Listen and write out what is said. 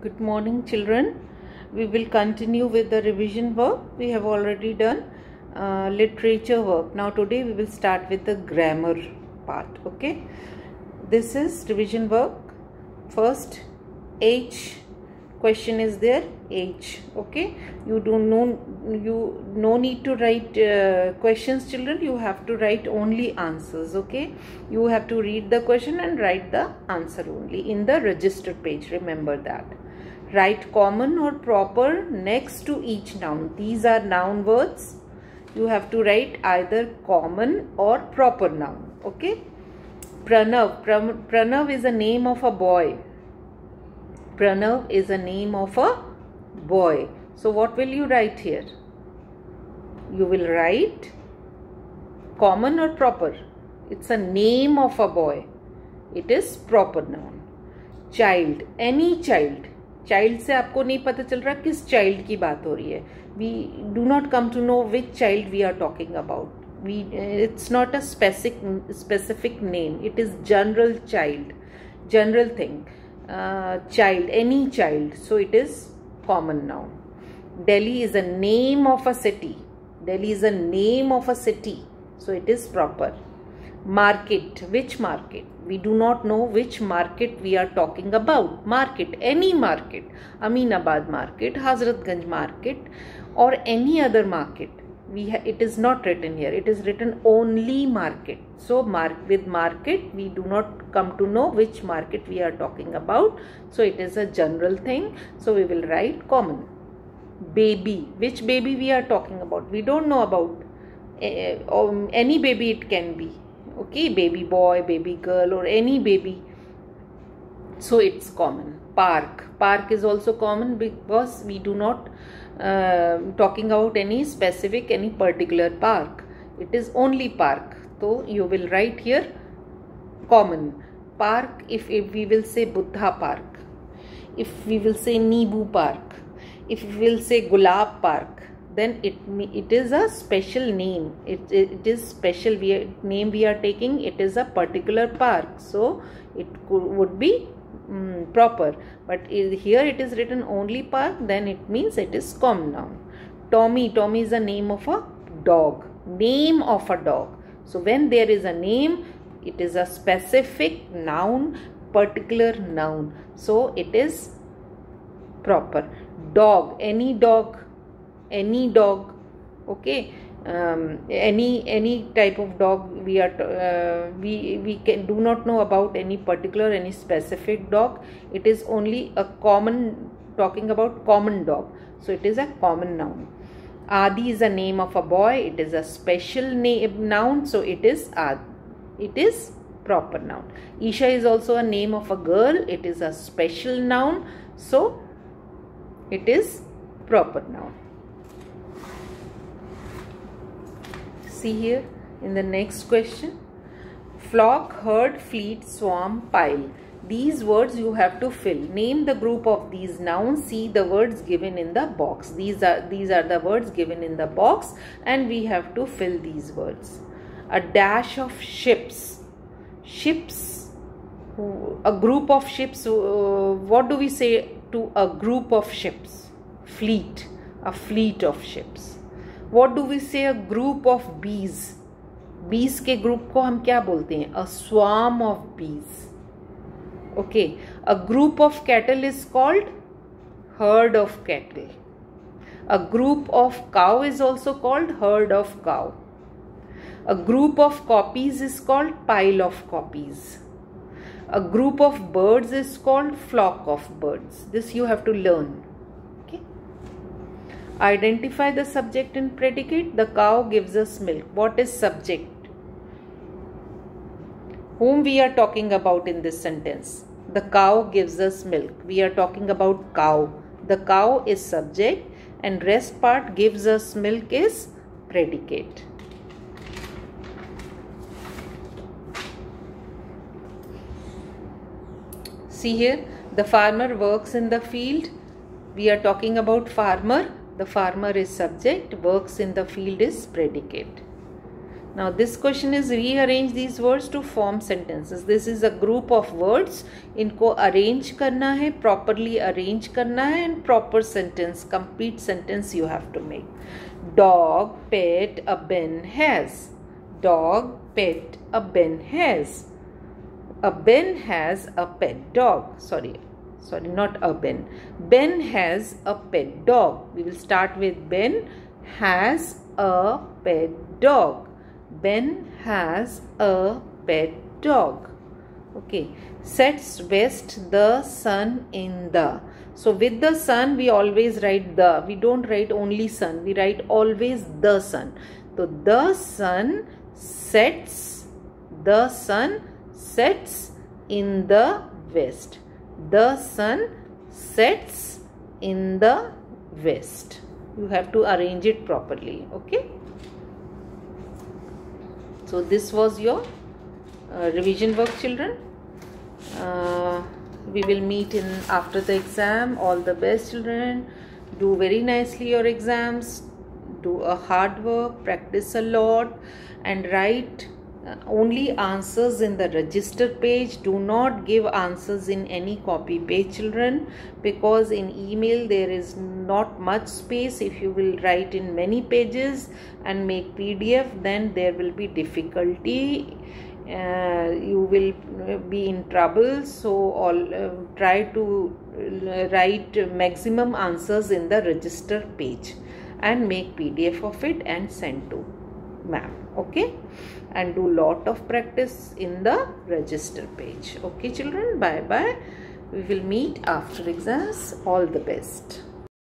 Good morning, children. We will continue with the revision work. We have already done literature work. Now today we will start with the grammar part. Okay. This is revision work. First, H question is there. H. Okay. You no need to write questions, children. You have to write only answers. Okay. You have to read the question and write the answer only in the registered page. Remember that. Write common or proper next to each noun. These are noun words. You have to write either common or proper noun. Okay. Pranav. Pranav is a name of a boy. Pranav is a name of a boy. So what will you write here? You will write common or proper. It's a name of a boy. It is proper noun. Child. Any child. Child से आपको नहीं पता चल रहा किस child की बात हो रही है. We do not come to know which child we are talking about. It's not a specific name. It is general child, general thing. Child, any child. So it is common noun. Delhi is a name of a city. Delhi is a name of a city. So it is proper. Market. Which market? We do not know which market we are talking about. Market, any market. Aminabad market, Hazratganj market, or any other market. It is not written here. It is written only market. So with market, we do not come to know which market we are talking about. So it is a general thing. So we will write common. Baby. Which baby we are talking about? We don't know about. Any baby it can be. Okay, baby boy, baby girl, or any baby. So it's common. Park. Park is also common because we do not talking about any specific, any particular park. It is only park. So you will write here common. Park, if we will say Buddha Park, if we will say Nibu Park, if we will say Gulab Park, then it is a special name. It is special name we are taking. It is a particular park. So it would be proper. But here it is written only park. Then it means it is common noun. Tommy. Tommy is a name of a dog. Name of a dog. So when there is a name, it is a specific noun, particular noun. So it is proper. Dog. Any dog. Any dog. Okay. Any type of dog we are we do not know about any particular, any specific dog. It is only a common, talking about common dog. So it is a common noun. Adi is a name of a boy. It is a special noun. So it is proper noun. Isha is also a name of a girl. It is a special noun. So it is proper noun. See here in the next question. Flock, herd, fleet, swarm, pile. These words you have to fill. Name the group of these nouns. See the words given in the box. These are the words given in the box and we have to fill these words. A dash of ships. Ships. A group of ships. What do we say to a group of ships? Fleet. A fleet of ships. What do we say a group of bees? Bees के group को हम क्या बोलते हैं? A swarm of bees. Okay. A group of cattle is called herd of cattle. A group of cow is also called herd of cow. A group of copies is called pile of copies. A group of birds is called flock of birds. This you have to learn. Identify the subject and predicate. The cow gives us milk. What is subject? Whom we are talking about in this sentence? The cow gives us milk. We are talking about cow. The cow is subject and rest part gives us milk is predicate. See here, the farmer works in the field. We are talking about farmer. The farmer is subject, works in the field is predicate. Now this question is rearrange these words to form sentences. This is a group of words. इनको arrange करना है, properly arrange करना है, and proper sentence, complete sentence you have to make. Dog, pet, a Ben has. Dog, pet, a Ben has. A Ben has a pet dog. Sorry, not a Ben. Ben has a pet dog. We will start with Ben has a pet dog. Ben has a pet dog. Okay. Sets west the sun in the. So with the sun we always write the. We don't write only sun. We write always the sun. So the sun sets. The sun sets in the west. The sun sets in the west. You have to arrange it properly. Okay. So this was your revision work, children. We will meet in after the exam. All the best, children. Do very nicely your exams. Do a hard work. Practice a lot and write only answers in the register page. Do not give answers in any copy page, children, because in email there is not much space. If you will write in many pages and make PDF, then there will be difficulty. You will be in trouble. So try to write maximum answers in the register page and make PDF of it and send to ma'am. Okay, and do lot of practice in the register page. Okay, children, bye bye. We will meet after exams. All the best.